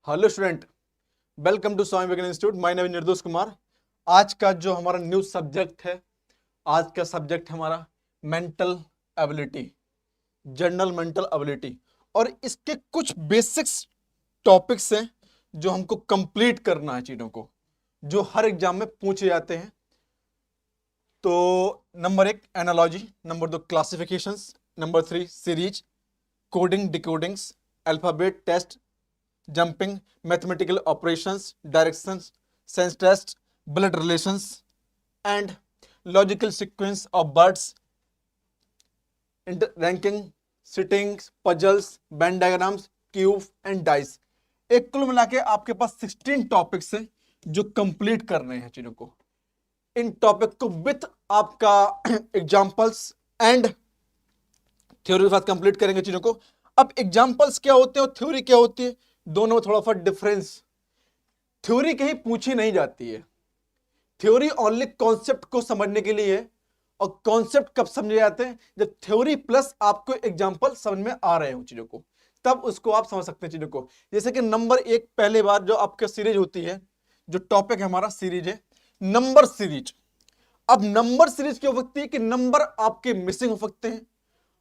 Hello student, welcome to Swami Vivekananda Institute. My name is Nirdosh Kumar. आज का जो हमारा न्यू सब्जेक्ट है, आज का सब्जेक्ट हमारा mental ability, general mental ability. और इसके कुछ बेसिक्स टॉपिक्स हैं जो हमको कंप्लीट करना है, चीजों को जो हर एग्जाम में पूछे जाते हैं। तो number 1 analogy, number 2 classifications, number 3 series, coding decodings, alphabet test, jumping, mathematical operations, directions, sense test, blood relations, and logical sequence of birds, ranking, sittings, puzzles, Venn diagrams, cube and dice। एक कुल मिला के आपके पास 16 topics हैं जो complete करने हैं चीजों को। इन टॉपिक को विथ आपका एग्जांपल्स एंड थ्योरी के साथ कंप्लीट करेंगे चीजों को। अब एग्जांपल्स क्या होते हैं और थ्योरी क्या होती है, दोनों में थोड़ा सा डिफरेंस। थ्योरी कहीं पूछी नहीं जाती है, थ्योरी ओनली कॉन्सेप्ट को समझने के लिए है। और कॉन्सेप्ट कब समझे जाते हैं, जब थ्योरी प्लस आपको एग्जांपल समझ में आ रहे हो चीजों को, तब उसको आप समझ सकते हैं चीजों को। जैसे कि नंबर 1 पहले बार जो आपका सीरीज होती है, जो टॉपिक है हमारा सीरीज है, नंबर सीरीज। अब नंबर सीरीज क्या हो सकती है कि नंबर आपके मिसिंग हो सकते हैं,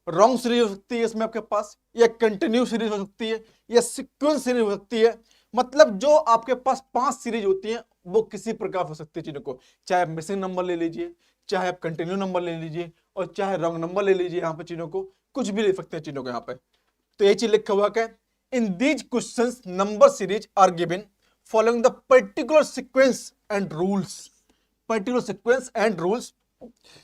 रॉन्ग सीरीज हो सकती है इसमें आपके पास, या कंटिन्यू सीरीज हो सकती है, या सीक्वेंस सीरीज हो सकती है। मतलब जो आपके पास 5 सीरीज होती हैं वो किसी प्रकार हो सकती है चीजों को। चाहे आप मिसिंग नंबर ले लीजिए, चाहे आप कंटिन्यू नंबर ले लीजिए, और चाहे रॉन्ग नंबर ले लीजिए। यहाँ पे चीजों को कुछ भी ले सकते हैं चीजों को यहाँ पे। तो ये चीज लिखा हुआ है, in these questions number series are given following the particular sequence and rules. Particular sequence and rules,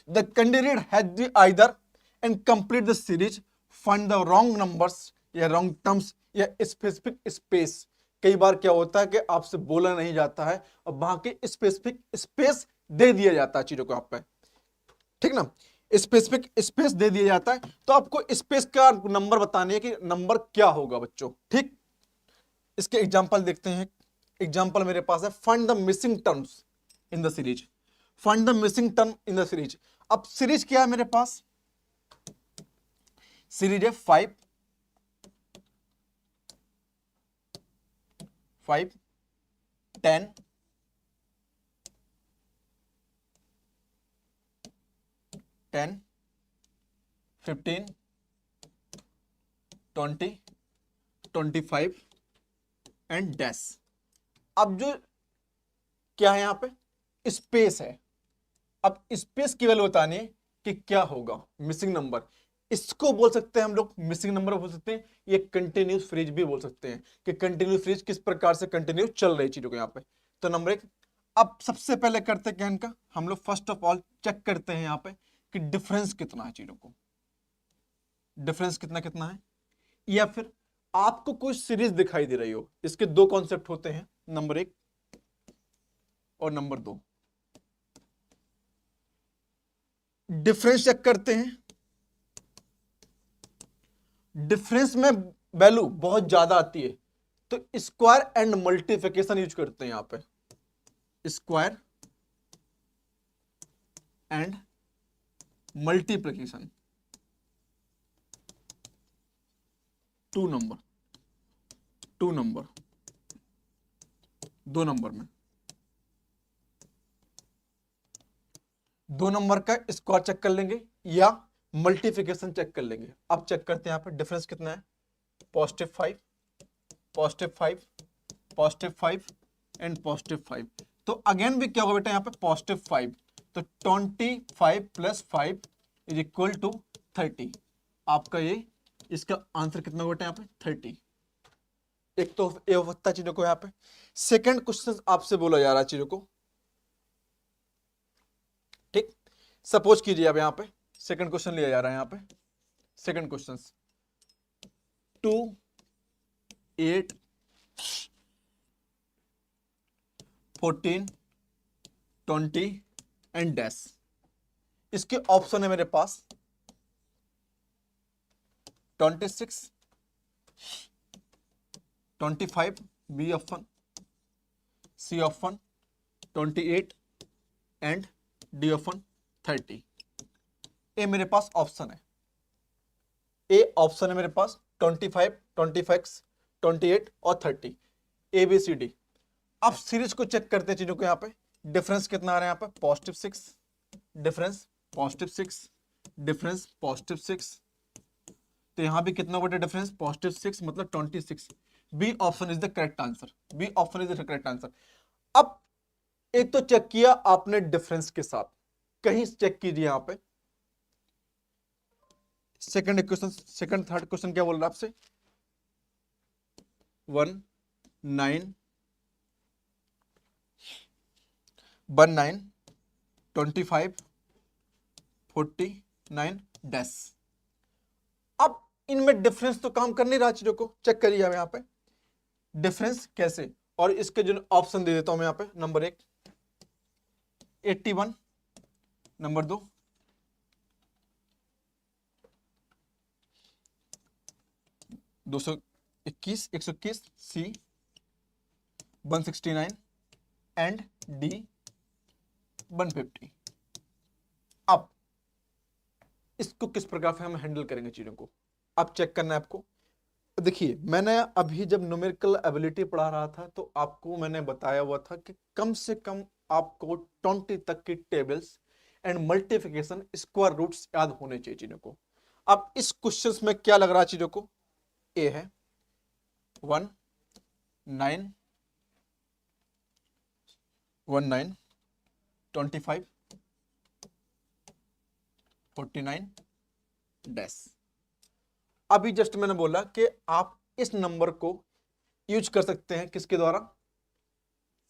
the candidate has the either and complete the series, find the wrong numbers या wrong terms या specific space। कई बार क्या होता है कि आपसे बोला नहीं जाता है और वहां के स्पेसिफिक स्पेस दे दिया जाता है चीजों को आप पे, ठीक ना। स्पेसिफिक स्पेस दे दिया जाता है, तो आपको स्पेस का नंबर बताने है कि नंबर क्या होगा बच्चों, ठीक। इसके एग्जांपल देखते हैं। एग्जांपल मेरे पास है, find the missing terms in the series. Find the missing term in the series. अब सीरीज क्या है मेरे पास, सीरीज है 5 10 10 15 20 25 एंड डैश। अब जो क्या है यहां पे, स्पेस है। अब स्पेस की वैल्यू बतानी है कि क्या होगा मिसिंग नंबर। इसको बोल सकते हैं हम लोग मिसिंग नंबर बोल सकते हैं, ये कंटिन्यूस फ्रीज भी बोल सकते हैं कि कंटिन्यूस फ्रीज किस प्रकार से कंटिन्यू चल रही चीजों को यहाँ पे। तो नंबर 1, अब सबसे पहले करते क्या इनका, हम लोग फर्स्ट ऑफ ऑल चेक करते हैं यहाँ पे कि डिफरेंस कितना है चीजों को, डिफरेंस कितना कितना है। या फिर आपको कोई सीरीज दिखाई दे रही हो, इसके 2 कॉन्सेप्ट होते हैं, नंबर 1 और नंबर 2। डिफरेंस चेक करते हैं, डिफरेंस में वैल्यू बहुत ज्यादा आती है तो स्क्वायर एंड मल्टीप्लिकेशन यूज करते हैं यहां पे, square and multiplication. 2 number 2 number 2 number में 2 नंबर का स्क्वायर चेक कर लेंगे या मल्टीप्लिकेशन चेक कर लेंगे। अब चेक करते हैं यहां पे डिफरेंस कितना है, +5 +5 एंड +5। तो अगेन भी क्या होगा बेटा यहाँ पे +5, तो 25 + 5 = 30। आपका ये इसका आंसर कितना होगा बेटा यहाँ पे 30। एक तो ये होता है चीजों को यहाँ पे। सेकंड क्वेश्चन आपसे बोला जा रहा है चीजों को, ठीक। सपोज कीजिए अब यहाँ पे सेकंड क्वेश्चन लिया जा रहा है यहाँ पे। Second question 2 8 14 20 and dash. इसके ऑप्शन है मेरे पास 26 25 B option, C option 28 and D option 30। A मेरे पास ऑप्शन है, ए ऑप्शन है मेरे पास 25 26 28 और 30। ABCD। अब सीरीज को चेक करते हैं चीजों को, यहाँ पे डिफरेंस कितना आ रहा है, यहाँ पे +6, डिफरेंस +6, डिफरेंस +6, तो यहां भी कितना बटे डिफरेंस +6 मतलब 26। B option is the correct answer, B option is the correct answer. अब एक तो चेक किया आपने डिफरेंस के साथ, कहीं चेक कीजिए यहां पे second equation, second third question क्या बोल रहा है आपसे, 19 25 49 डैश। अब इनमें डिफरेंस तो काम कर नहीं रहा, चीजों को चेक करिए यहां पे डिफरेंस कैसे, और इसके जो ऑप्शन दे देता हूं मैं यहां पे, number 1 81, number 2 221, 121, C 169 and D 150। अब इसको किस प्रकार से हम हैंडल करेंगे चीजों को, अब चेक करना है आपको। देखिए मैंने अभी जब न्यूमेरिकल एबिलिटी पढ़ा रहा था तो आपको मैंने बताया हुआ था कि कम से कम आपको 20 तक की tables and multiplication square roots याद होने चाहिए चीजों को। अब इस क्वेश्चंस में क्या लग रहा है चीजों को, ए है 1 9 25 49 डैश। अभी जस्ट मैंने बोला कि आप इस नंबर को यूज कर सकते हैं किसके द्वारा,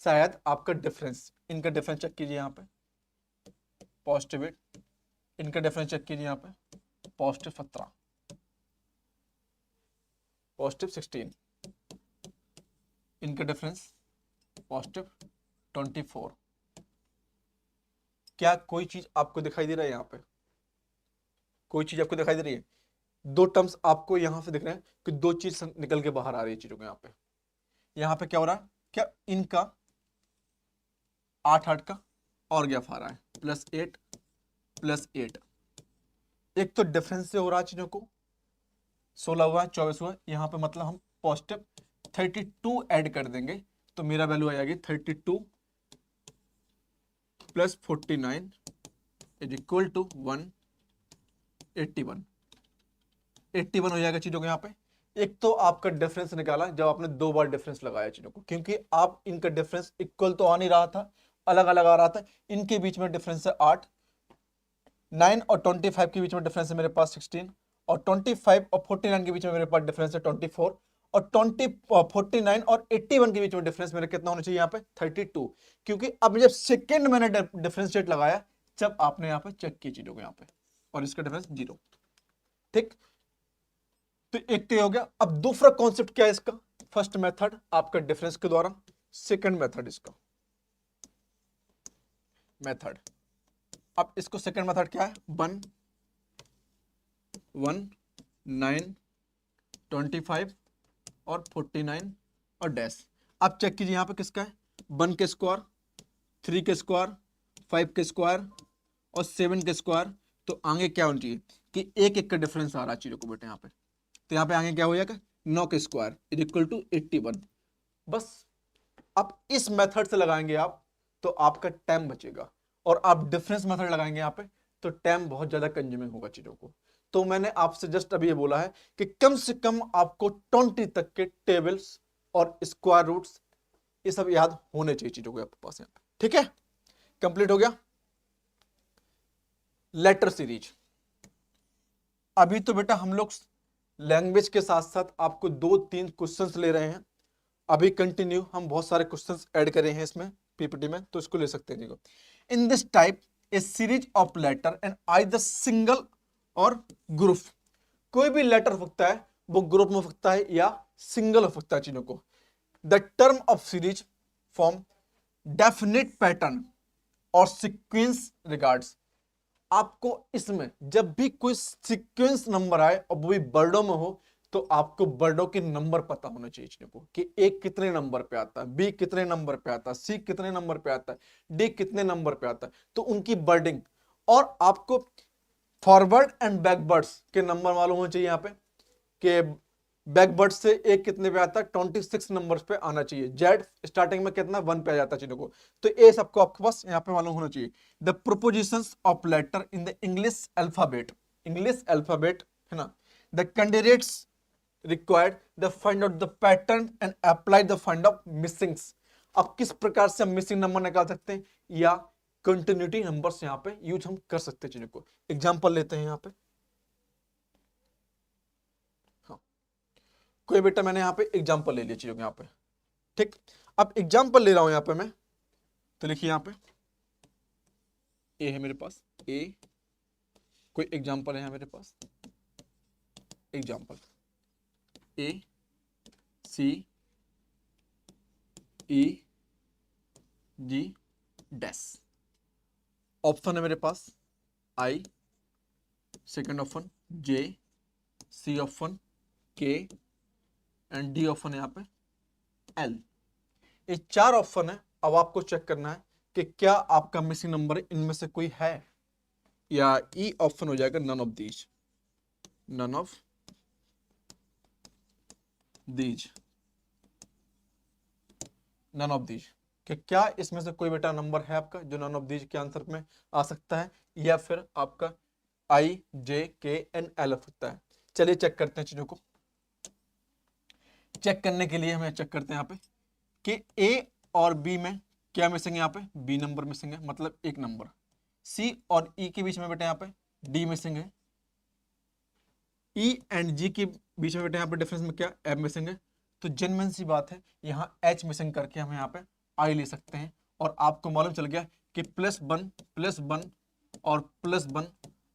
शायद आपका डिफरेंस, इनका डिफरेंस चेक कीजिए यहां पे +8, इनका डिफरेंस चेक कीजिए यहां पे +17, +16, इनका डिफरेंस +24। क्या कोई चीज आपको दिखाई दे रहा है यहां पे, कोई चीज आपको दिखाई दे रही है, दो टर्म्स आपको यहां से दिख रहे हैं कि दो चीज निकल के बाहर आ रही है चीजों को। यहां पे क्या हो रहा है, क्या इनका 8 का और गैप आ रहा है +8 +8। एक तो डिफरेंस से हो रहा है चीजों को, 16 हुआ 24 हुआ, यहां पे मतलब हम +32 ऐड कर देंगे तो मेरा वैल्यू आ जाएगी 32 + 49 = 181। 81 हो जाएगा चीजों को यहाँ पे। एक तो आपका डिफरेंस निकाला जब आपने दो बार डिफरेंस लगाया चीजों को, क्योंकि आप इनका डिफरेंस इक्वल तो आ नहीं रहा था, अलग अलग आ रहा था। इनके बीच में डिफरेंस है 8, 9 और 25 के बीच में डिफरेंस है मेरे पास 16, और 25 और 49 के बीच में मेरे पास डिफरेंस है 24, और 49 और 81 के बीच में डिफरेंस मेरा कितना होना चाहिए यहाँ पे 32। क्योंकि अब जब सेकेंड मैंने डिफरेंशिएट लगाया जब आपने यहाँ पे चेक की चीजों को यहाँ पे, और इसका डिफरेंस 0। ठीक, तो एक तो हो गया। अब दूसरा कॉन्सेप्ट क्या है इसका, फर्स्ट मेथड आपका डिफरेंस के द्वारा, सेकंड मेथड इसका मेथड। अब इसको सेकंड मेथड क्या है, 1 9 25 और 49 और डैश। अब चेक कीजिए यहां पे किसका है, 1 के स्क्वायर, 3 के स्क्वायर, 5 के स्क्वायर और 7 के स्क्वायर। तो आगे क्या होना चाहिए कि एक एक का डिफरेंस आ रहा है चीजों को बेटे यहाँ पे, तो यहाँ पे आगे क्या हो जाएगा 9 के स्क्वायर = 81। बस अब इस मेथड से लगाएंगे आप तो आपका टाइम बचेगा, और आप डिफरेंस मेथड लगाएंगे यहाँ पे तो टाइम बहुत ज्यादा कंज्यूमिंग होगा चीजों को। तो मैंने आपसे जस्ट अभी ये बोला है कि कम से कम आपको 20 तक के टेबल्स और स्क्वायर रूट्स ये सब याद होने चाहिए चीजों को आपके पास यहाँ पे। ठीक है, कंप्लीट हो गया। लेटर सीरीज, अभी तो बेटा हम लोग लैंग्वेज के साथ साथ आपको 2-3 क्वेश्चंस ले रहे हैं। अभी कंटिन्यू हम बहुत सारे क्वेश्चंस ऐड करे हैं इसमें पीपीटी में, तो इसको ले सकते हैं। देखो, in this type a series of letter and either single और ग्रुप। कोई भी लेटर हो सकता है, वो ग्रुप में हो सकता है या सिंगल हो सकता है चीजों को। The term of series form definite pattern और सीक्वेंस रिगार्ड्स। आपको इसमें जब भी कोई सीक्वेंस नंबर आए और वो भी वर्डों में हो तो आपको वर्डों के नंबर पता होना चाहिए चीजों को, कि ए कितने नंबर पे आता है, बी कितने नंबर पे आता है, सी कितने नंबर पे आता है, डी कितने नंबर पे आता है। तो उनकी वर्डिंग, और आपको फॉरवर्ड एंड बैकवर्ड्स के नंबर मालूम होना चाहिए यहाँ पे, कि बैकवर्ड से एक कितने पे आता है, 26 नंबर्स पे आना चाहिए। जेड स्टार्टिंग में कितना 1 पे आ जाता है चीजों को। तो ए सबको आपके पास यहाँ पे मालूम होना चाहिए। The propositions of letter in the English alphabet, English alphabet है ना। The candidates required the find out the pattern and apply the find of missings. अब किस प्रकार से हम मिसिंग नंबर निकाल सकते हैं या कंटिन्यूटी नंबर्स यहाँ पे यूज हम कर सकते हैं चीजों को। एग्जाम्पल लेते हैं यहाँ पे। हाँ, कोई बेटा मैंने यहाँ पे एग्जाम्पल ले लिया चीजों के यहाँ पे, ठीक। अब एग्जाम्पल ले रहा हूं यहाँ पे मैं, तो लिखिए यहाँ पे ए है मेरे पास, ए कोई एग्जाम्पल है यहाँ मेरे पास, एग्जाम्पल ए सी ई जी डैश। ऑप्शन है मेरे पास आई, सेकंड ऑप्शन जे, सी ऑप्शन के एंड डी ऑप्शन है यहाँ पे एल। ये 4 ऑप्शन है। अब आपको चेक करना है कि क्या आपका मिसिंग नंबर इनमें से कोई है, या ई ऑप्शन हो जाएगा none of these, none of these, none of these, कि क्या इसमें से कोई बेटा नंबर है आपका जो नन ऑफ दीज के आंसर में आ सकता है, या फिर आपका आई जे के एन एल हो सकता है। चलिए चेक करते हैं चीजों को। चेक करने के लिए हमें चेक करते हैं यहाँ पे कि ए और बी में क्या मिसिंग है, यहाँ पे बी नंबर मिसिंग है, मतलब एक नंबर। सी और ई के बीच में बेटा यहाँ पे डी मिसिंग है। ई एंड जी के बीच में बेटा यहाँ पे डिफरेंस में क्या एफ मिसिंग है। तो जेन्युइन सी बात है, यहाँ एच मिसिंग करके हम यहाँ पे आई ले सकते हैं। और आपको मालूम चल गया कि +1 और +1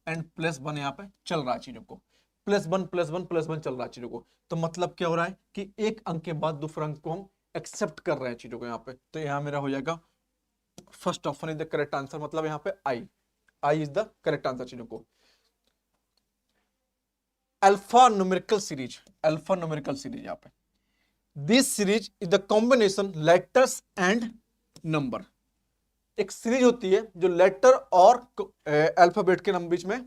एंड +1 यहाँ पे चल रहा है चीजों को, +1 चल रहा है चीजों को। तो मतलब क्या हो रहा है कि एक अंक के बाद दूसरा अंक को हम एक्सेप्ट कर रहे हैं चीजों को यहाँ पे। तो यहाँ मेरा हो जाएगा first option is the correct answer, मतलब यहाँ पे I is the correct answer चीजों को। Alpha numerical series, alpha numerical series यहाँ पे, this series is the combination letters and number. एक सीरीज होती है जो लेटर और अल्फाबेट के बीच में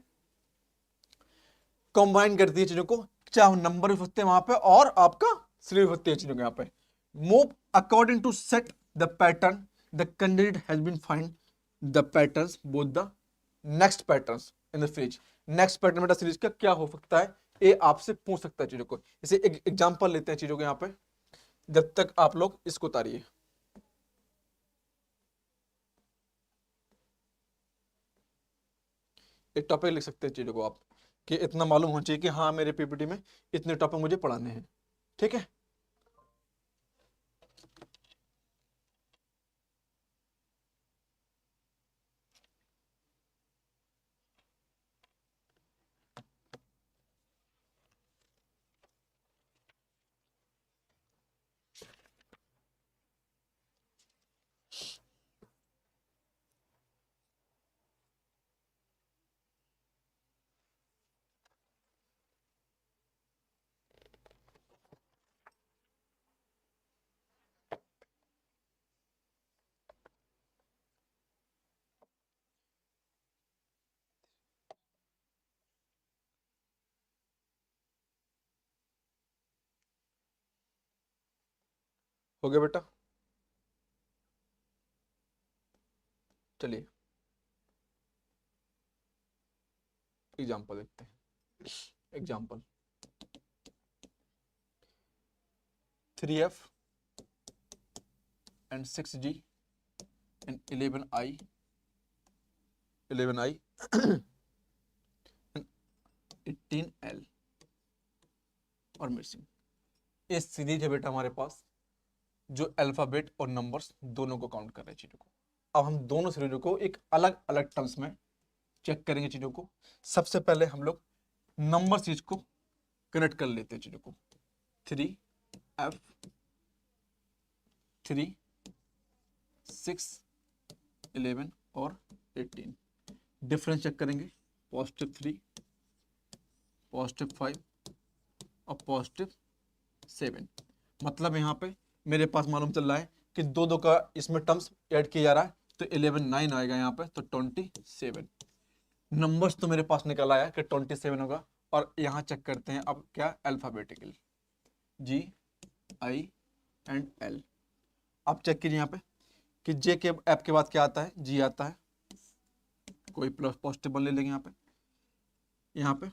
कंबाइन करती है चीजों को, चाहे नंबर भी होते हैं वहां पे और आपका सीरीज होती है चीजों के यहाँ पे। Move according to set the pattern, the candidate has been find the patterns both the next patterns in the series. Next pattern बेटा सीरीज का क्या हो सकता है, ये आपसे पूछ सकता है चीजों को। इसे एक एग्जांपल लेते हैं चीजों के यहाँ पे, जब तक आप लोग इसको उतारिए। एक टॉपिक लिख सकते हैं चीजों को आप, कि इतना मालूम होना चाहिए कि हाँ मेरे पीपीटी में इतने टॉपिक मुझे पढ़ाने हैं, ठीक है। हो गया बेटा, चलिए एग्जाम्पल देखते हैं। Example 3F and 6G and 11I and 18L और मिसिंग। ये सीरीज है बेटा हमारे पास जो अल्फाबेट और नंबर्स दोनों को काउंट कर रहे हैं चीजों को। अब हम दोनों सीरीजों को एक अलग अलग टर्म्स में चेक करेंगे चीजों को। सबसे पहले हम लोग नंबर सीरीज को कनेक्ट कर लेते हैं चीजों को। 3F 3 6 11 और 18 डिफरेंस चेक करेंगे, +3 +5 और +7। मतलब यहाँ पे मेरे पास मालूम चल रहा है कि दो दो का इसमें टर्म्स ऐड किया जा रहा है, तो 11 9 आएगा यहाँ पे, तो 27 नंबर्स तो मेरे पास निकल आया कि 27 होगा। और यहाँ चेक करते हैं अब क्या alphabetically, G I and L। आप चेक कीजिए यहाँ पे कि J के ऐप के बाद क्या आता है, G आता है, कोई प्लस पॉजिटिव ले लेंगे यहाँ पे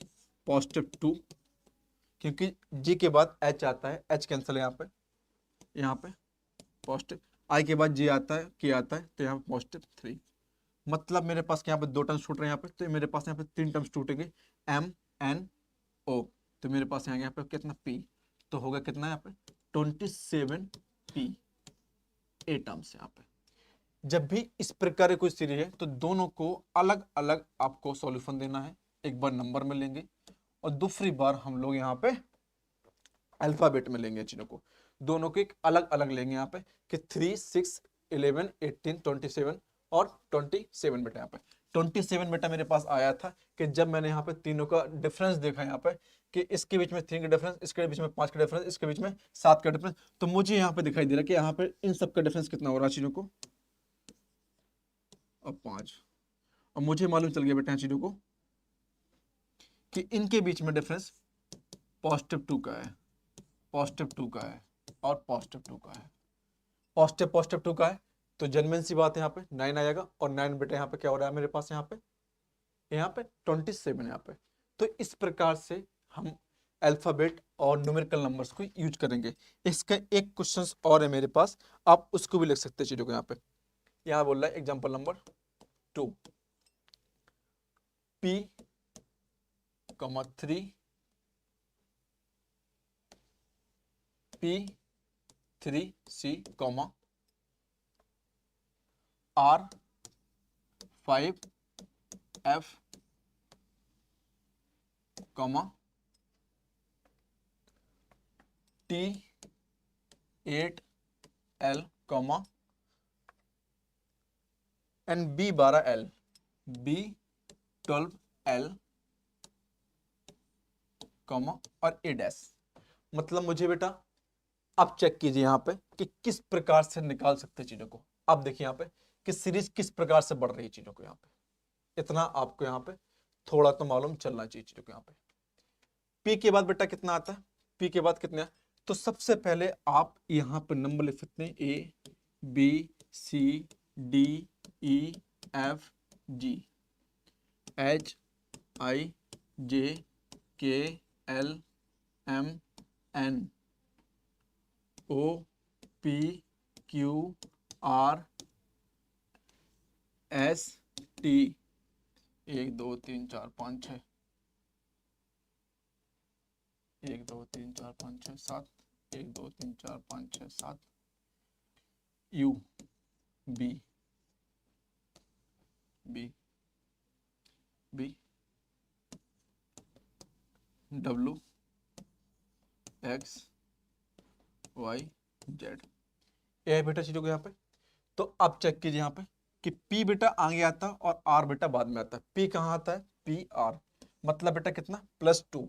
पॉजिटिव 2, क्योंकि G के बाद H आता है, H कैंसिल है यहाँ पे पॉजिटिव, I के बाद J आता है, K आता है, तो यहाँ पे पॉजिटिव 3। मतलब मेरे पास यहाँ पे 2 टर्म्स टूट रहे हैं यहाँ पे, तो मेरे पास यहाँ पे 3 टर्म्स टूटेंगे, M N O। तो मेरे पास यहाँ पे कितना P, तो होगा कितना यहाँ पे 27 P, 8 टर्म्स यहाँ पे। जब भी इस प्रकार की कोई सीरीज है तो दोनों को अलग अलग आपको सॉल्यूशन देना है। एक बार नंबर में लेंगे और दूसरी बार हम लोग यहाँ पे अल्फाबेट में लेंगे चीजों को, दोनों को एक अलग अलग लेंगे यहाँ पे कि 3, 6, 11, 18, 27 और 27 बेटा। यहाँ पे 27 बेटा मेरे पास आया था कि जब मैंने यहाँ पे तीनों का डिफरेंस देखा यहाँ पे कि इसके बीच में 3 का डिफरेंस, इसके बीच में 5 का डिफरेंस, इसके बीच में 7 का डिफरेंस, तो मुझे यहाँ पे दिखाई दे रहा है कि यहाँ पे इन सब का डिफरेंस कितना हो रहा है चीजों को, अब 5। और मुझे मालूम चल गया बेटा चीजों को कि इनके बीच में डिफरेंस पॉजिटिव 2 का है, पॉजिटिव 2 का है और पॉजिटिव 2 का है, पॉजिटिव 2 का है। तो जेन्युइन सी बात है, यहाँ पे 9 आएगा और 9 बेटा यहाँ पे क्या हो रहा है मेरे पास, यहाँ पे 27 यहाँ पे। तो इस प्रकार से हम अल्फाबेट और न्यूमेरिकल नंबर्स को यूज करेंगे। इसका एक क्वेश्चन और है मेरे पास, आप उसको भी लिख सकते हैं चीजों को। यहाँ पे यहाँ बोल रहा है example number 2, P, 3, P, 3, C, R, 5, F, T, 8, L, and B, 12, L, B, 12, L, और A डैश। मतलब मुझे बेटा अब चेक कीजिए यहाँ पे कि किस प्रकार से निकाल सकते हैं चीजों को। अब देखिए यहाँ पे कि सीरीज किस प्रकार से बढ़ रही है चीजों को, यहाँ पे इतना आपको यहाँ पे थोड़ा तो मालूम चलना चाहिए चीजों को। यहाँ पे P के बाद बेटा कितना आता है, P के बाद कितना, तो सबसे पहले आप यहाँ पे नंबर लिख सकते हैं A, B, C, D, E, F, G, H, I, J, K, L, M, N, O, P, Q, R, S, T, 1 2 3 4 5 6, 1 2 3 4 5 6 7, 1 2 3 4 5 6 7, U, B, B, B, W, X, Y, Z। ये है बेटा चीजों को यहाँ पे। तो अब चेक कीजिए यहाँ पे कि P बेटा आगे आता है और R बेटा बाद में आता है। P कहाँ आता है, P R, मतलब बेटा कितना +2,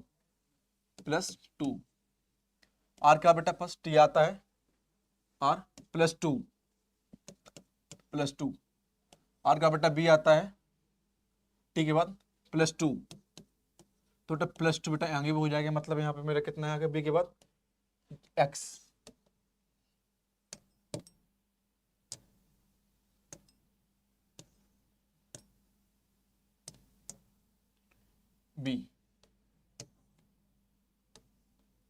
R का बेटा फर्स्ट T आता है, R +2, R का बेटा B आता है T के बाद +2, तो बेटा +2 बेटा आगे भी हो जाएगा। मतलब यहाँ पे मेरा कितना है आगे B के बाद X, B,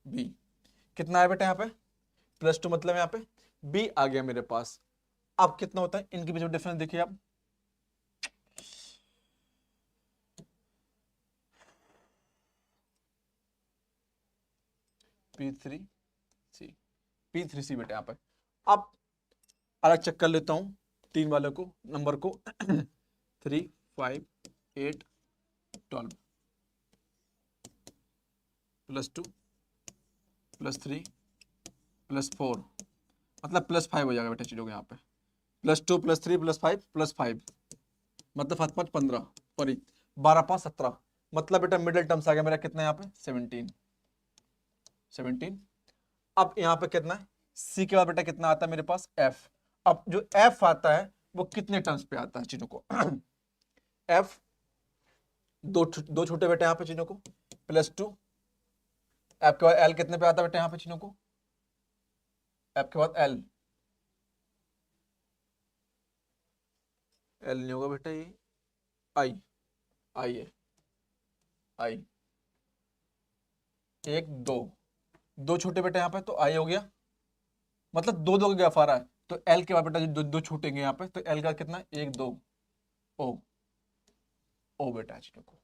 B कितना है बेटा यहाँ पे +2, मतलब यहाँ पे B आ गया मेरे पास। अब कितना होता है इनके बीच में डिफरेंस, देखिए आप P3C बेटा यहाँ पे। अब अलग चेक कर लेता हूं 3 वाले को नंबर को 3, 5, 8, 12, +2, +3, +4, मतलब +5 हो जाएगा बेटा चीजों को यहाँ पे। +2, +3, +5, +5, मतलब 7 5 15, सॉरी 12 5 17, मतलब बेटा मिडिल टर्म्स आ गया मेरा कितना यहाँ पे 17। अब यहाँ पे कितना है, C के बाद बेटा कितना आता है मेरे पास F। अब जो F आता है वो कितने टर्म्स पे आता है चीजों को F दो छोटे बेटे यहाँ पे चीजों को +2, एफ के बाद एल कितने पे आता है बेटा यहाँ पे चीनों को? एफ के बाद एल, एल नहीं होगा बेटा, ये आई, आई है, आई, एक दो, दो छोटे बेटे यहाँ पे तो आई हो गया, मतलब दो दो का गैप आ रहा है, तो एल के बाद बेटा दो दो छूटेंगे यहाँ पे, तो एल का कितना, एक दो, ओ, ओ बेटा चीजों को।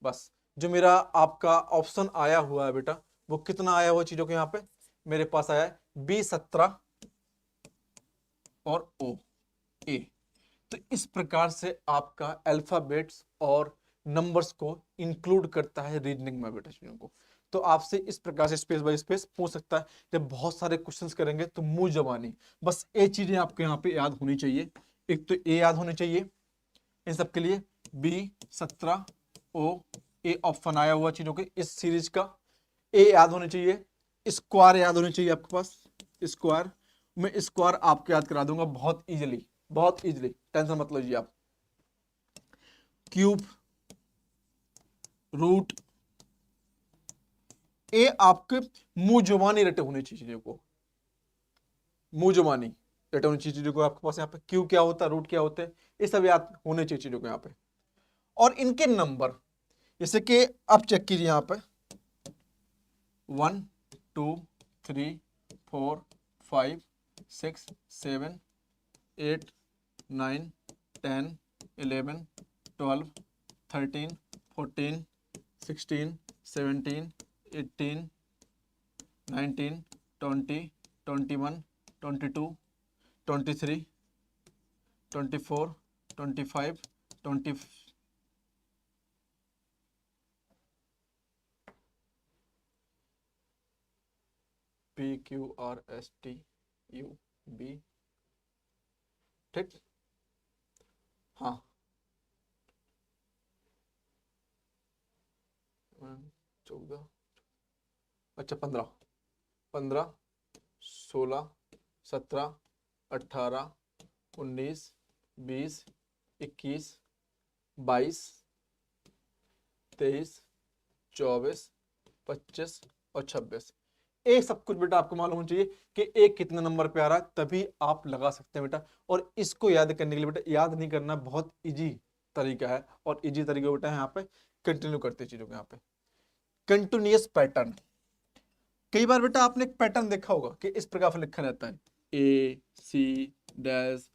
बस जो मेरा आपका ऑप्शन आया हुआ है बेटा, वो कितना आया हुआ चीजों के यहाँ पे, मेरे पास आया है B17 और ओ, ए। तो इस प्रकार से आपका अल्फाबेट्स और नंबर्स को इंक्लूड करता है रीजनिंग में बेटा चीजों को। तो आपसे इस प्रकार से स्पेस बाय स्पेस पूछ सकता है। जब बहुत सारे क्वेश्चंस करेंगे तो मुंह जबानी, बस ये चीजें आपके यहाँ पे याद होनी चाहिए। एक तो ए याद होनी चाहिए इन सब के लिए, B17 ओ, ए ऑप्शन आया हुआ चीजों के इस सीरीज का, ए याद होनी चाहिए, स्क्वायर याद होनी चाहिए आपके पास, स्क्वायर, मैं स्क्वायर आपको याद करा दूंगा बहुत इजीली, बहुत इजीली, टेंशन मत लीजिए आप। क्यूब, रूट, ये आपके मुंह जुबानी रटे होने चाहिए चीजों को, मुंह जुबानी रटे होनी चाहिए चीजों को आपके पास। यहाँ पे क्यूब क्या होता है, रूट क्या होते हैं, ये सब याद होने चाहिए चीजों को यहाँ पे। और इनके नंबर, जैसे कि आप चेक कीजिए यहाँ पे 1 2 3 4 5 6 7 8 9 10 11 12 13 14 16 17 18 19 20 21 22 23 24 25 20 P Q R S T U B, ठीक, हाँ 14, अच्छा 15 15 16 17 18 19 20 21 22 23 24 25 और 26। एक सब कुछ बेटा आपको मालूम होना चाहिए कि एक कितने नंबर पे आ रहा है, तभी आप लगा सकते हैं बेटा। और इसको याद करने के लिए बेटा, याद नहीं करना बहुत इजी तरीका है, और इजी तरीका बेटा यहाँ पे कंटिन्यू करते हैं चीजों को। यहाँ पे कंटिन्यूअस पैटर्न, कई बार बेटा आपने एक पैटर्न देखा होगा कि इस प्रकार से लिखा रहता है A C dash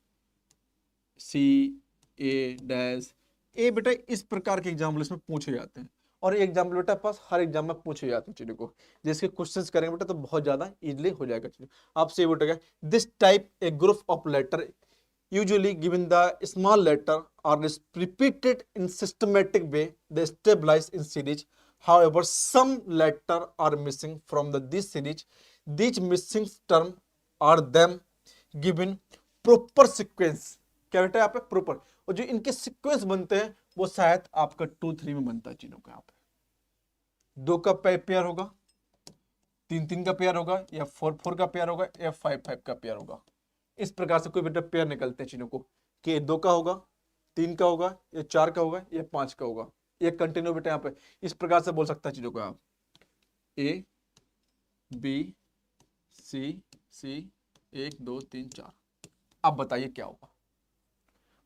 C A dash, ए बेटा इस प्रकार के एग्जाम्पल इसमें पूछे जाते हैं, और एग्जाम्पल बेटा पास हर एग्जाम में पूछे जाते हैं चीजों को। जिसके क्वेश्चंस करेंगे बेटा तो बहुत ज्यादा इजीली हो जाएगा चीजें आपसे। बेटा क्या, this type a group of letter usually given the small letter are repeated in systematic way, they stabilize in series. However, some letter are missing from this series. These missing term are them given proper sequence। क्या बेटा यहाँ पे proper, और जो इनके sequence बनते हैं वो शायद आपका 2 3 में बनता है चीजों का। यहाँ पे 2 का पेयर होगा, 3 3 का पेयर होगा, या 4 4 का पेयर होगा, या 5 5 का पेयर होगा। इस प्रकार से कोई बेटा पेयर निकलते हैं चीजों को, कि 2 का होगा, 3 का होगा, या 4 का होगा, या 5 का होगा। ये कंटिन्यू बेटा यहाँ पे इस प्रकार से बोल सकता है चीजों को आप, ए बी सी सी 1 2 3 4। अब बताइए क्या होगा।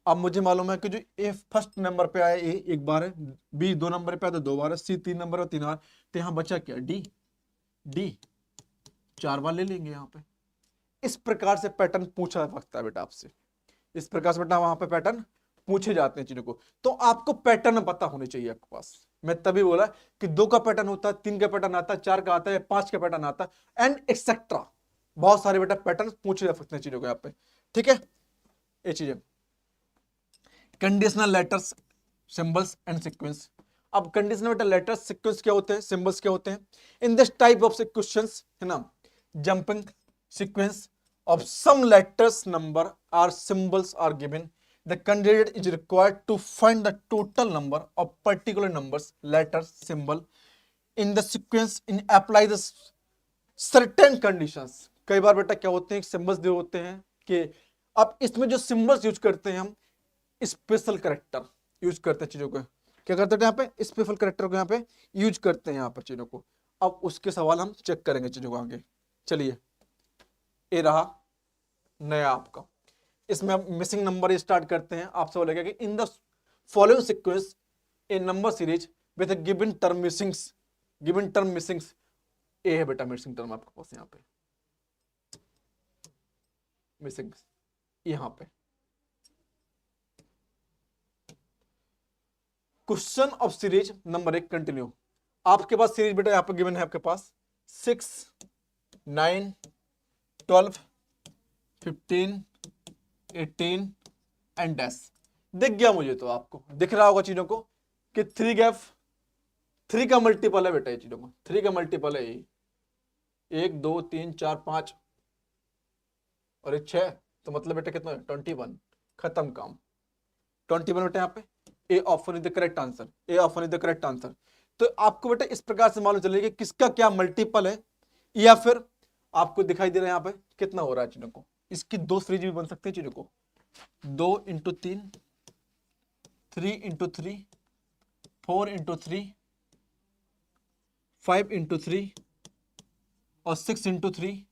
अब मुझे मालूम है कि जो ए फर्स्ट नंबर पे आया, ए एक बार है, बी 2 नंबर पे आया तो 2 बार है, सी 3 नंबर है 3 बार, तो यहाँ बचा क्या, डी, डी 4 बार ले लेंगे यहाँ पे। इस प्रकार से पैटर्न पूछा सकता है बेटा आपसे, इस प्रकार से बेटा वहां पे पैटर्न पूछे जाते हैं चीजों को। तो आपको पैटर्न पता होने चाहिए आपके पास। मैं तभी बोला कि 2 का पैटर्न होता है, 3 का पैटर्न आता है, 4 का आता है, 5 का पैटर्न आता है, एंड एक्सेट्रा। बहुत सारे बेटा पैटर्न पूछे जा सकते हैं चीजों को यहाँ पे, ठीक है। ये चीजें conditional letters, symbols and sequence. अब कंडीशनल बेटा लेटर्स, सीक्वेंस क्या होते हैं, सिंबल्स क्या होते हैं। इन दिस टाइप ऑफ क्वेश्चंस है ना, jumping sequence of some letters, number or symbols are given. The candidate is required to find the total number of particular numbers, letters, symbol in the sequence in apply the certain conditions। कई बार बेटा क्या होते हैं, symbols जो होते हैं कि अब इसमें जो सिंबल्स यूज करते हैं हम, स्पेशल कैरेक्टर यूज करते हैं चीजों को। क्या करते हैं यहाँ पे, स्पेशल कैरेक्टर को यहाँ पे यूज करते हैं यहाँ पर चीजों को। अब उसके सवाल हम चेक करेंगे चीजों को आगे। चलिए, ये रहा नया आपका, इसमें हम मिसिंग नंबर स्टार्ट करते हैं। आपसे बोलेगा कि in the following sequence a number series with given term missings, given term missings, ए है बेटा मिसिंग टर्म आपके पास, यहाँ पे मिसिंग, यहाँ पे question of series number 1 continue. आपके पास सीरीज बेटा यहाँ पे गिवन है आपके पास 6, 9, 12, 15, 18 एंड डैश। दिख गया मुझे, तो आपको दिख रहा होगा चीजों को कि 3 गैप, 3 का मल्टीपल है बेटा, ये चीजों को 3 का मल्टीपल है ये, 1 2 3 4 5 और ये 6, तो मतलब बेटा कितना है 21। खत्म काम, 21 बेटा यहाँ पे A option is the correct answer, A option is the correct answer. तो आपको बेटा इस प्रकार से मालूम चलेगा कि किसका क्या मल्टीपल है, या फिर आपको दिखाई दे रहा है यहाँ पे कितना हो रहा है चीजों को। इसकी 2 सीरीज भी बन सकते हैं चीजों को, 2 × 3, 3 × 3, 4 × 3, 5 × 3 और 6 × 3,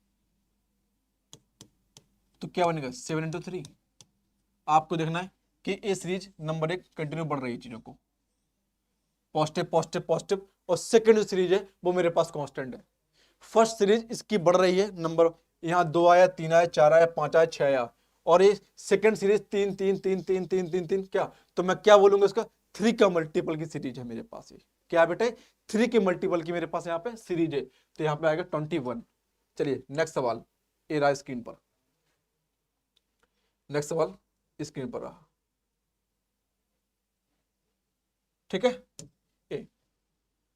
तो क्या बनेगा 7 × 3। आपको देखना है कि ये सीरीज नंबर 1 कंटिन्यू बढ़ रही है चीजों को, पॉजिटिव पॉजिटिव पॉजिटिव, और सेकंड जो सीरीज है वो मेरे पास कांस्टेंट है। फर्स्ट सीरीज इसकी बढ़ रही है, नंबर यहाँ 2 आया, 3 आया, 4 आया, 5 आया, 6 आया, और ये सेकंड सीरीज 3 3 3 3 3 3 3 क्या, तो मैं क्या बोलूंगा इसका 3 का मल्टीपल की सीरीज है मेरे पास। ये क्या बेटे 3 के मल्टीपल की मेरे पास यहाँ पे सीरीज है, तो यहाँ पे आएगा 21। चलिए नेक्स्ट सवाल, ये रहा स्क्रीन पर, नेक्स्ट सवाल स्क्रीन पर रहा, ठीक है।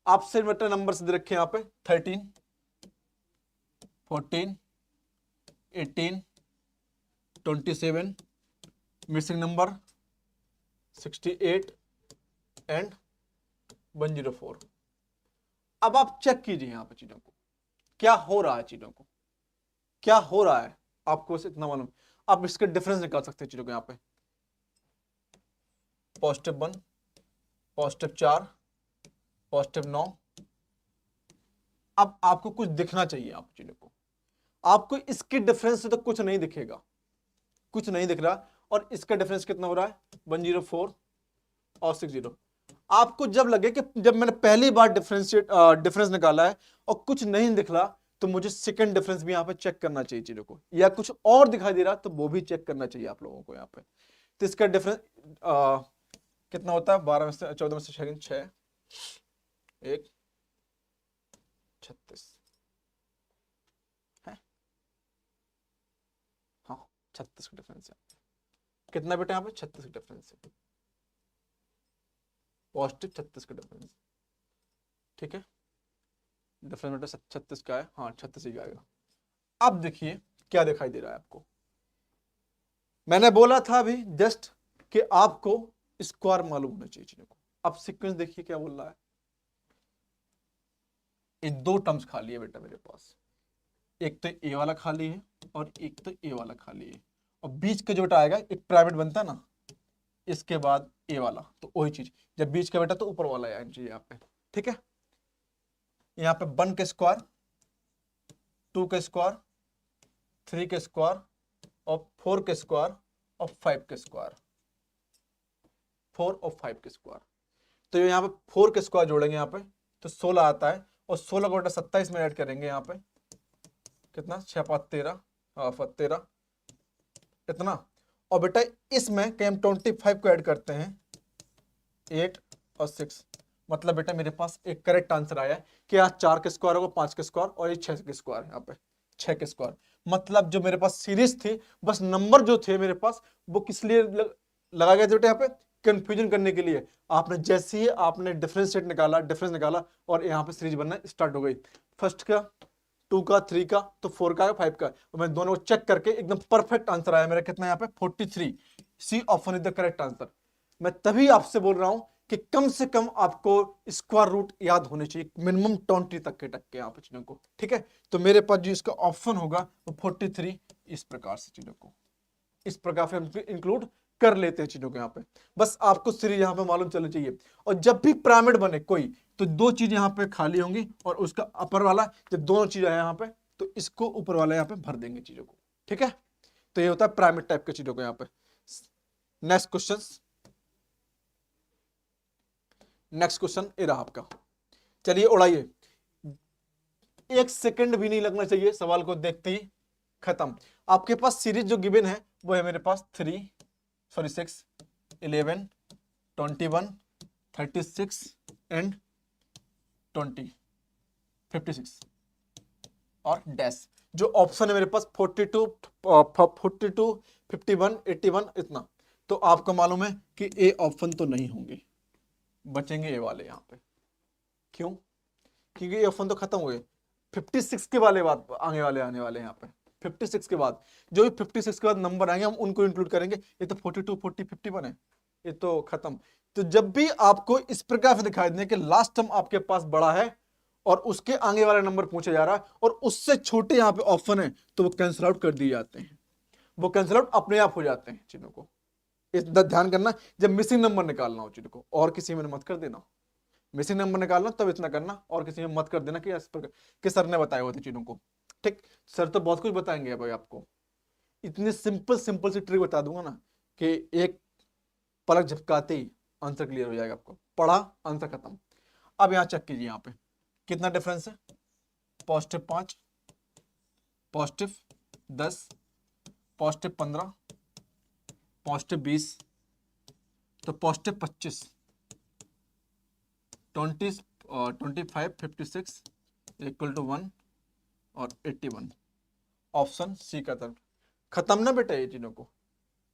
आपसे बेटा नंबर दे रखे यहाँ पे 13, 14, 18, 27, मिसिंग नंबर 68 एंड 104। अब आप चेक कीजिए यहाँ पे चीजों को क्या हो रहा है, चीजों को क्या हो रहा है, आपको बस इतना मालूम। आप इसके डिफरेंस निकाल सकते हैं चीजों को, यहाँ पे +1, +4, +9। अब आपको कुछ दिखना चाहिए, आप चीजों को, आपको इसके डिफरेंस से तो कुछ नहीं दिखेगा, कुछ नहीं दिख रहा, और इसका डिफरेंस कितना हो रहा है 104 और 60। आपको जब लगे कि जब मैंने पहली बार डिफरेंस निकाला है और कुछ नहीं दिख रहा, तो मुझे सेकंड डिफरेंस भी यहाँ पे चेक करना चाहिए चीजों को, या कुछ और दिखाई दे रहा तो वो भी चेक करना चाहिए आप लोगों को यहाँ पे। तो इसका डिफरेंस कितना होता है 12 में से 14 में से 6, 1 36 है, हाँ 36 का डिफरेंस है। कितना बेटा यहाँ पे 36 का डिफरेंस है, पॉजिटिव 36 का डिफरेंस, ठीक है। डिफरेंस बेटा 36 का है, हाँ 36 ही आएगा। अब देखिए क्या दिखाई दे रहा है आपको, मैंने बोला था अभी जस्ट कि आपको स्क्वायर मालूम होना चाहिए चीजों को। अब सीक्वेंस देखिए क्या बोल रहा है, ये 2 टर्म्स खाली है बेटा मेरे पास, एक तो ए वाला खाली है और एक तो ए वाला खाली है, और बीच का जो बेटा आएगा एक प्राइवेट बनता है ना, इसके बाद ए वाला, तो वही चीज जब बीच का बेटा तो ऊपर वाला आना चाहिए यहाँ पे, ठीक है। यहाँ पे 1 का स्क्वायर, 2 का स्क्वायर, 3 का स्क्वायर और 4 का स्क्वायर और 5 का स्क्वायर, 4 और 5 का स्क्वायर। तो यहाँ पे 4 का स्क्वायर जोड़ेंगे यहाँ पे तो 16 आता है, और 16 को बेटा 27 में ऐड करेंगे यहाँ पे, कितना 6 5 13, हाँ 13 इतना, और बेटा इसमें कहीं हम 25 को ऐड करते हैं 8 और 6, मतलब बेटा मेरे पास एक करेक्ट आंसर आया है कि यहाँ 4 के स्क्वायर होगा, 5 के स्क्वायर और ये 6 के स्क्वायर, यहाँ पे 6 के स्क्वायर। मतलब जो मेरे पास सीरीज थी, बस नंबर जो थे मेरे पास वो किस लिए लगा गया बेटा, यहाँ पे कंफ्यूजन करने के लिए। आपने जैसे ही आपने डिफरेंस निकाला और यहाँ पे सीरीज बनना स्टार्ट हो गई, फर्स्ट का 2 का 3 का तो 4 का 5 का, और मैं दोनों को चेक करके एकदम परफेक्ट आंसर आया मेरा, कितना यहाँ पे 43। C option is the correct answer. मैं तभी आपसे बोल रहा हूं कि कम से कम आपको स्क्वायर रूट याद होने चाहिए, मिनिमम 20 तक के यहाँ पे चीजों को, ठीक है। तो मेरे पास जो इसका ऑप्शन होगा वो 43, इस प्रकार से चीजों को इस प्रकार से हम इंक्लूड कर लेते हैं चीजों को यहाँ पे। बस आपको सीरीज यहाँ पे मालूम चलनी चाहिए, और जब भी पिरामिड बने कोई, तो दो चीज यहाँ पे खाली होंगी और उसका अपर वाला, जब दोनों चीज है यहाँ पे तो इसको ऊपर वाला यहाँ पे भर देंगे चीजों को। ठीक है, तो ये होता है प्राइमरी टाइप के चीजों को यहाँ पे। नेक्स्ट क्वेश्चन, नेक्स्ट क्वेश्चन ये रहा आपका। चलिए उड़ाइए, 1 सेकंड भी नहीं लगना चाहिए सवाल को देखते ही खत्म। आपके पास सीरीज जो गिवन है वो है मेरे पास 6, 11, 21, 36 एंड 20, 56 और डैश। जो ऑप्शन है मेरे पास 42, 51, 81 इतना। तो आपको मालूम है कि ए ऑप्शन तो नहीं होंगे, बचेंगे ये वाले यहाँ पे। क्यों? क्योंकि ये ऑप्शन तो खत्म हो गए। 56 के वाले बाद आने वाले यहाँ पे 56 के बाद जो भी 56 के बाद नंबर आएंगे हम उनको इंक्लूड करेंगे। ये तो 42, 40, 51 है, ये तो खत्म। तो जब भी आपको इस प्रकार से दिखाई दे कि लास्ट टर्म आपके पास बड़ा है और उसके आगे वाला नंबर पूछा जा रहा है और उससे छोटे यहाँ पे ऑप्शन है, तो वो कैंसिल आउट कर दिए जाते हैं, वो कैंसिल आउट अपने आप हो जाते हैं चीजों को। इतना ध्यान करना, जब मिसिंग नंबर निकालना हो चीजों को, और किसी में मत कर देना। मिसिंग नंबर निकालना तब इतना करना, और किसी में मत कर देना कि इस प्रकार कि सर ने बताए होते चीजों को। ठीक, सर तो बहुत कुछ बताएंगे भाई आपको, इतनी सिंपल सिंपल सी ट्रिक बता दूंगा ना कि एक पलक झपकाते ही आंसर क्लियर हो जाएगा आपको। पढ़ा, आंसर खत्म। अब यहां चेक कीजिए, यहाँ पे कितना डिफरेंस है। +5, +10, +15, +20, तो +25, 20, 25, 56 इक्वल टू 1 और 81। ऑप्शन सी का तरफ खत्म ना बेटा। ये चीजों को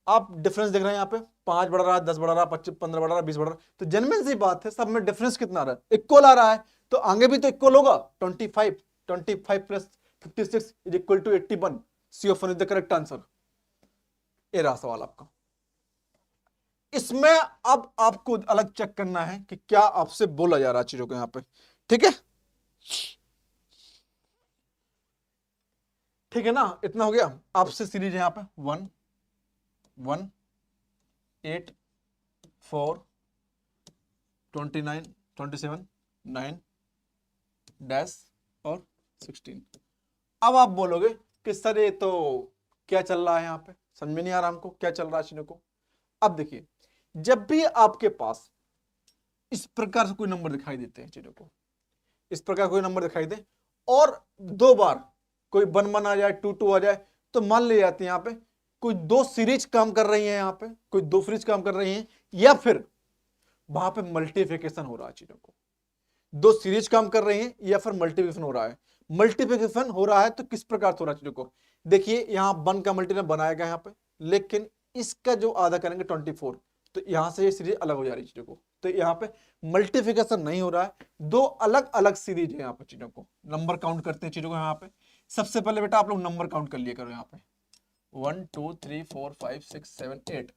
आप डिफरेंस देख रहे हैं यहाँ पे, 5 बढ़ रहा है, 10 बढ़ रहा है, 25, 15 बढ़ रहा है, 20 बढ़ रहा है, तो जेन्युइन सी बात है सब में डिफरेंस कितना आ रहा है, इक्वल आ रहा है, तो आगे भी तो इक्वल होगा। 25 + 56 is equal to 81। C option is the correct answer. ये रहा सवाल आपका। इसमें अब आपको अलग चेक करना है कि क्या आपसे बोला जा रहा है चीजों को यहाँ पे। ठीक है, ठीक है ना, इतना हो गया। आपसे सीरीज है यहाँ पे 1, 1, 8, 4, 29, 27, 9 डैश और 16। अब आप बोलोगे कि सर ये तो क्या चल रहा है यहाँ पे, समझ में नहीं आ रहा हमको क्या चल रहा है चीजों को। अब देखिए, जब भी आपके पास इस प्रकार से कोई नंबर दिखाई देते हैं चीजों को, इस प्रकार कोई नंबर दिखाई दे और 2 बार कोई 1, 1 आ जाए, 2, 2 आ जाए, तो मान ले जाते हैं यहाँ पे कोई 2 सीरीज काम कर रही है, यहाँ पे कोई 2 सीरीज काम कर रही है, या फिर वहां पे मल्टीप्लिकेशन हो रहा है चीजों को। 2 सीरीज काम कर रही है या फिर मल्टीप्लिकेशन हो रहा है। मल्टीप्लिकेशन हो रहा है तो किस प्रकार से हो रहा है चीजों को देखिए। यहां 1 का मल्टीप्लिकेशन बनाया गया यहाँ पे, लेकिन इसका जो आधा करेंगे 24, तो यहां से ये सीरीज अलग हो जा रही है चीजों को। तो यहाँ पे मल्टीप्लिकेशन नहीं हो रहा है, 2 अलग अलग सीरीज है यहाँ पे चीजों को। नंबर काउंट करते हैं चीजों को यहाँ पे। सबसे पहले बेटा आप लोग नंबर काउंट कर लिया करो यहाँ पे, 1, 2, 3, 4, 5, 6, 7, 8,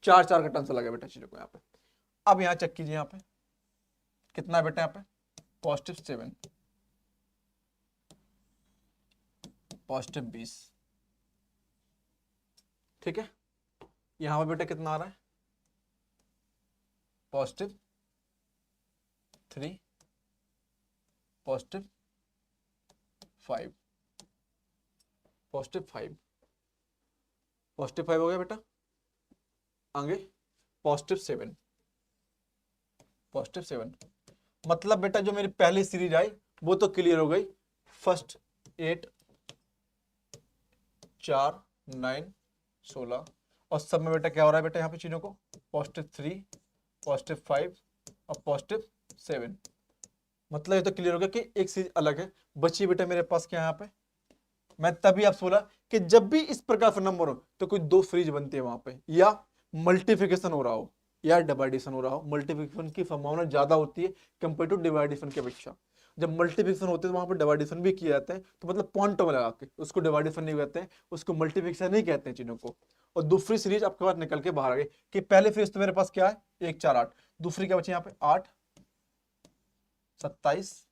4 4 का टर्न से लगा बेटा चीजों को यहाँ पे। अब यहाँ चेक कीजिए, यहाँ पे कितना है बेटा, यहाँ पे +7, +20। ठीक है, यहां पर बेटा कितना आ रहा है, +3, +5, +5 हो गया बेटा। आगे +7, मतलब बेटा जो मेरी पहली सीरीज आई वो तो क्लियर हो गई। फर्स्ट 8, 4, 9, 16 और सब में बेटा क्या हो रहा है बेटा यहाँ पे चीजों को, +3, +5 और +7। मतलब ये तो क्लियर हो गया कि एक सीरीज अलग है। बची बेटा मेरे पास क्या यहाँ पे, मैं तभी आपसे बोला कि जब भी इस प्रकार का नंबर हो तो कोई 2 सीरीज बनती है वहां पे, या मल्टीप्लिकेशन हो रहा हो या डिवाइडेशन हो रहा हो। मल्टीप्लिकेशन की संभावना ज्यादा होती है कंपेयर टू डिवाइडेशन की अपेक्षा। जब मल्टीप्लिकेशन होते हैं तो वहां पर डिवाइडेशन भी किया जाता है, तो मतलब पॉइंट में लगा के उसको डिवाइडेशन नहीं कहते हैं, उसको मल्टीप्लिकेशन नहीं कहते हैं चीजों को। और दूसरी सीरीज आपके पास निकल के बाहर आ गई कि पहले सीरीज तो मेरे पास क्या है 1, 4, 8, दूसरी क्या बची यहाँ पे 8, 27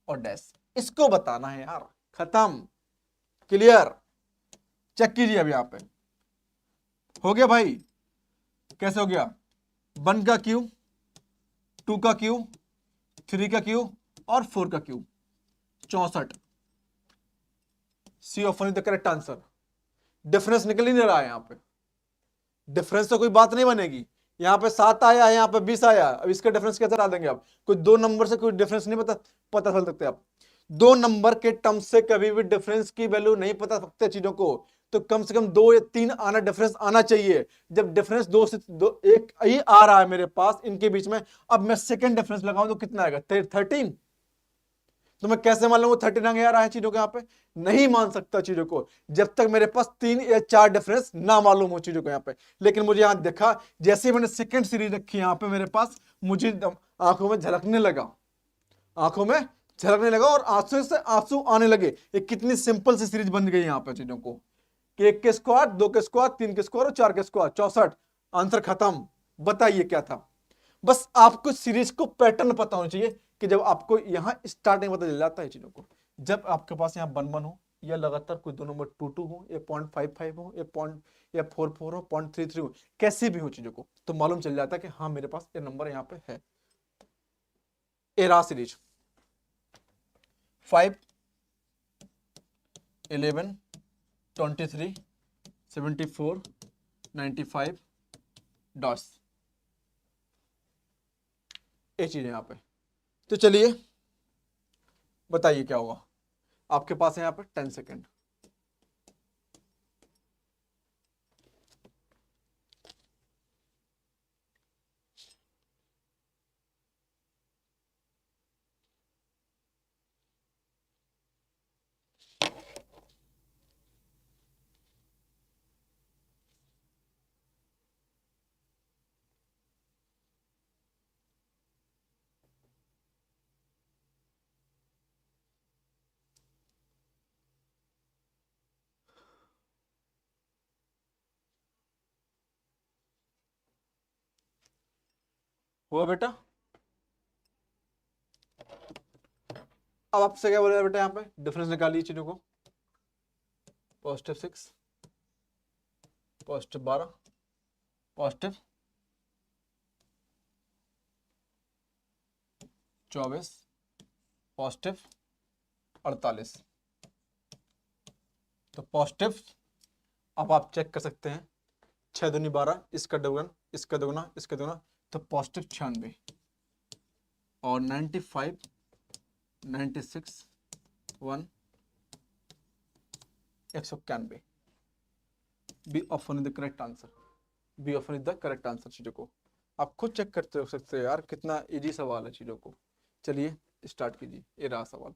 और डैश। इसको बताना है यार, खत्म, क्लियर। चेक कीजिए अब यहाँ पे हो गया भाई, कैसे हो गया, 1 का क्यूब, 2 का क्यूब, 3 का क्यूब और 4 का cube 64। C option is the correct answer. Difference निकल ही नहीं रहा है यहाँ पे, डिफरेंस तो कोई बात नहीं बनेगी। यहाँ पे 7 आया है, यहाँ पे 20 आया, अब इसका डिफरेंस कैसे ला देंगे आप? कोई दो नंबर से कोई डिफरेंस नहीं पता चल सकते आप। दो नंबर के टर्म से कभी भी डिफरेंस की वैल्यू नहीं पता सकते चीजों को, तो कम से कम 2 या 3 आना डिफरेंस आना चाहिए। जब डिफरेंस दो से दो एक ही आ रहा है मेरे पास इनके बीच में, अब मैं सेकंड डिफरेंस लगाऊं तो कितना आएगा? 13। तो मैं कैसे मान लूंगा 39 आ रहा है चीजों के? यहाँ पे नहीं मान सकता चीजों को जब तक मेरे पास 3 या 4 डिफरेंस ना मालूम हो चीजों को यहाँ पे। लेकिन मुझे यहाँ देखा, जैसे ही मैंने सेकंड सीरीज रखी यहाँ पे मेरे पास, मुझे आंखों में झलकने लगा, आंखों में झलकने लगा और आंसू से आंसू आने लगे। ये कितनी सिंपल सी सीरीज बन गई यहाँ पे चीजों को, कि 1 के स्क्वायर, 2 के स्क्वायर, 3 के स्क्वायर और 4 के स्क्वायर 64। आंसर खत्म। बताइए क्या था? बस आपको सीरीज को पैटर्न पता होना चाहिए कि जब आपको यहां स्टार्टिंग पता चल जाता है चीजों को, जब आपके पास यहाँ 1 1 हो या लगातार कोई दो नंबर 2 2 हो या 0.55 हो या 44 हो, 0.33 हो, कैसे भी हो चीजों को, तो मालूम चल जाता है कि हाँ मेरे पास ये नंबर यहाँ पे है। ए रहा सीरीज 5 11 23 74 95 डॉट्स, ये चीज है यहाँ पे। तो चलिए बताइए क्या होगा। आपके पास है यहाँ पे 10 सेकेंड। हुआ बेटा? अब आपसे क्या बोला बेटा? यहाँ पे डिफरेंस निकालिए चीजों को। +6, +12, +24, +48। तो पॉजिटिव, अब आप चेक कर सकते हैं, 6 दूनी 12, इसका दोगुना, इसका दोगुना, इसका दोगुना, तो +96 और 95, 96, 1, 191। B option is the correct answer. B option is the correct answer. चीजों को आप खुद चेक करते हो सकते हैं यार, कितना इजी सवाल है चीजों को। चलिए स्टार्ट कीजिए, ये रहा सवाल।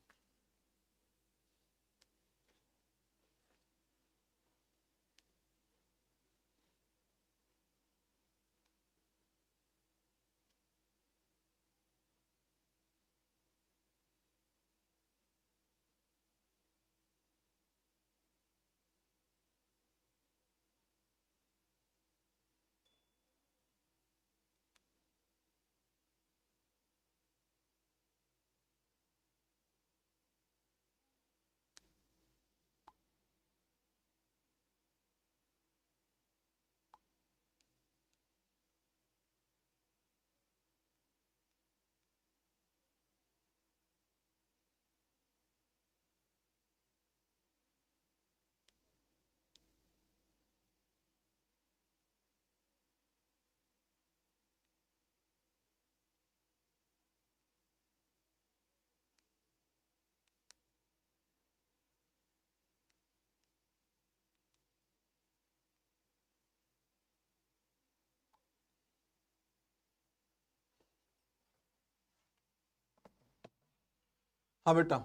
हाँ बेटा,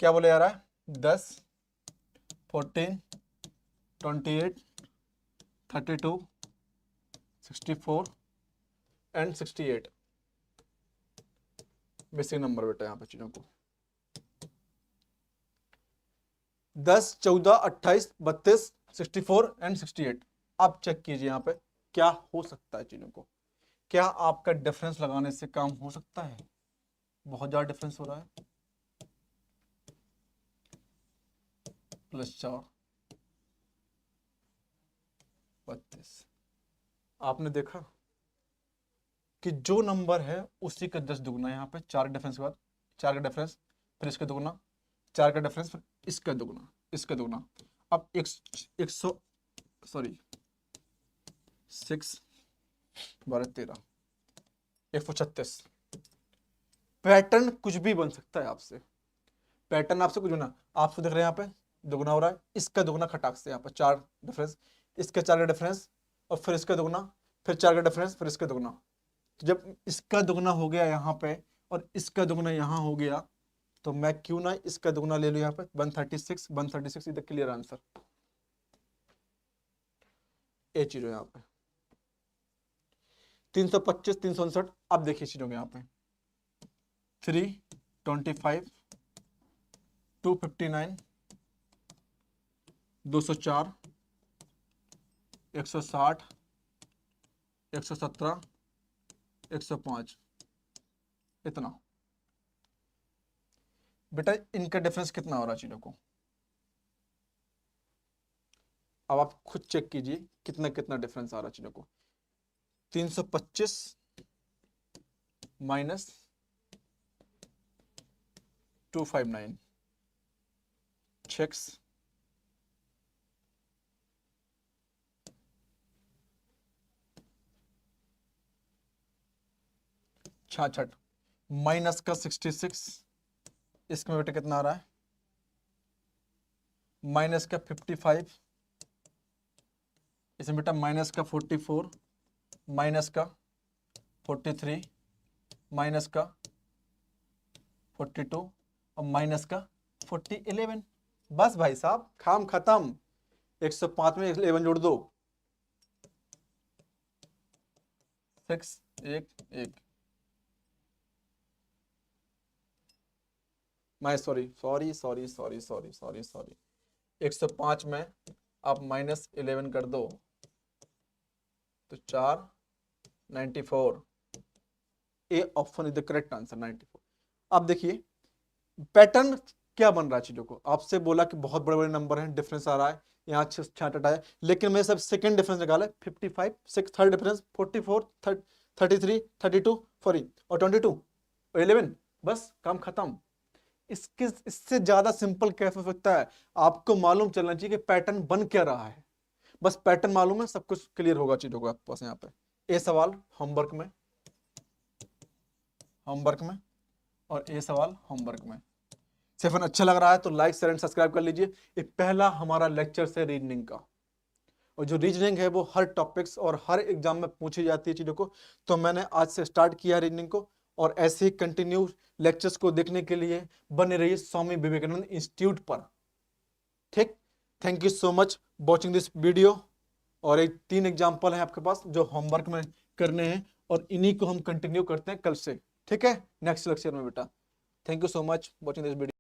क्या बोले जा रहा है? 10, 14, 28, 32, 64 एंड 68। बेसिक नंबर बेटा यहाँ पे चीजों को 10, 14, 28, 32, 64 एंड 68। अब चेक कीजिए यहाँ पे क्या हो सकता है चीजों को। क्या आपका डिफरेंस लगाने से काम हो सकता है? बहुत ज्यादा डिफरेंस हो रहा है। +4, 32। आपने देखा कि जो नंबर है उसी का 10 दुगना, यहाँ पे 4 का डिफरेंस के बाद 4 का डिफरेंस, फिर इसका दुगना, 4 का डिफरेंस, फिर इसका दुगना, इसका दुगना। अब 6 12 13 136। पैटर्न कुछ भी बन सकता है आपसे, पैटर्न आपसे कुछ ना, आपसे देख रहे हैं यहाँ पे दुगना हो रहा है, इसका दुगना खटाक से यहाँ पर 4 डिफरेंस, इसका 4 का डिफरेंस, और फिर इसका दुगना, फिर 4 का डिफरेंस, फिर इसका दुगना। तो जब इसका दुगना हो गया यहाँ पे और इसका दुगना यहाँ हो गया, तो मैं क्यों ना इसका दुगना ले लूं यहाँ पे 136, 136 इधर क्लियर आंसर, ये चीज हो यहाँ पे 325 359। अब देखिए चीजों के यहाँ पे 325 259 204 160 117 105, इतना। बेटा इनका डिफरेंस कितना हो रहा है चीजों को, अब आप खुद चेक कीजिए कितना कितना डिफरेंस आ रहा है चीजों को। 325 माइनस 259 6 66 माइनस का 66, इसमें बेटा कितना आ रहा है, माइनस का 55, इसमें बेटा माइनस का 44, माइनस का 43, माइनस का 42 और माइनस का 11। बस भाई साहब काम खत्म। 105 में 11 जोड़ दो, 6 1 1, मैं सॉरी 105 में आप माइनस 11 कर दो तो 4 94, A option is the correct answer 94। अब देखिए पैटर्न क्या बन रहा है चीजों को, आपसे बोला कि बहुत बड़े बड़े नंबर हैं, डिफरेंस आ रहा है, यहाँ 66 आया, लेकिन मैं सब सेकंड डिफरेंस निकाला 55, 6 थर्ड डिफरेंस 44 33 32 40 और 22 और 11, बस काम खत्म। इससे ज्यादा सिंपल कैसे हो सकता है, आपको मालूम चलना चाहिए कि पैटर्न बन क्या रहा है, बस पैटर्न मालूम है, सब कुछ क्लियर होगा चीजों को आपके पास। यहाँ पे ए सवाल होमवर्क में और ए सवाल होमवर्क में। सेवन अच्छा लग रहा है तो लाइक शेयर एंड सब्सक्राइब कर लीजिए। ये पहला हमारा लेक्चर है रीजनिंग का, और जो रीजनिंग है वो हर टॉपिक्स और हर एग्जाम में पूछी जाती है चीजों को, तो मैंने आज से स्टार्ट किया रीजनिंग को, और ऐसे ही कंटिन्यू लेक्चर्स को देखने के लिए बने रहिए स्वामी विवेकानंद इंस्टीट्यूट पर। ठीक, thank you so much watching this video. और एक 3 एग्जाम्पल है आपके पास जो होमवर्क में करने हैं, और इन्हीं को हम कंटिन्यू करते हैं कल से। ठीक है, नेक्स्ट लेक्चर में बेटा। Thank you so much watching this video.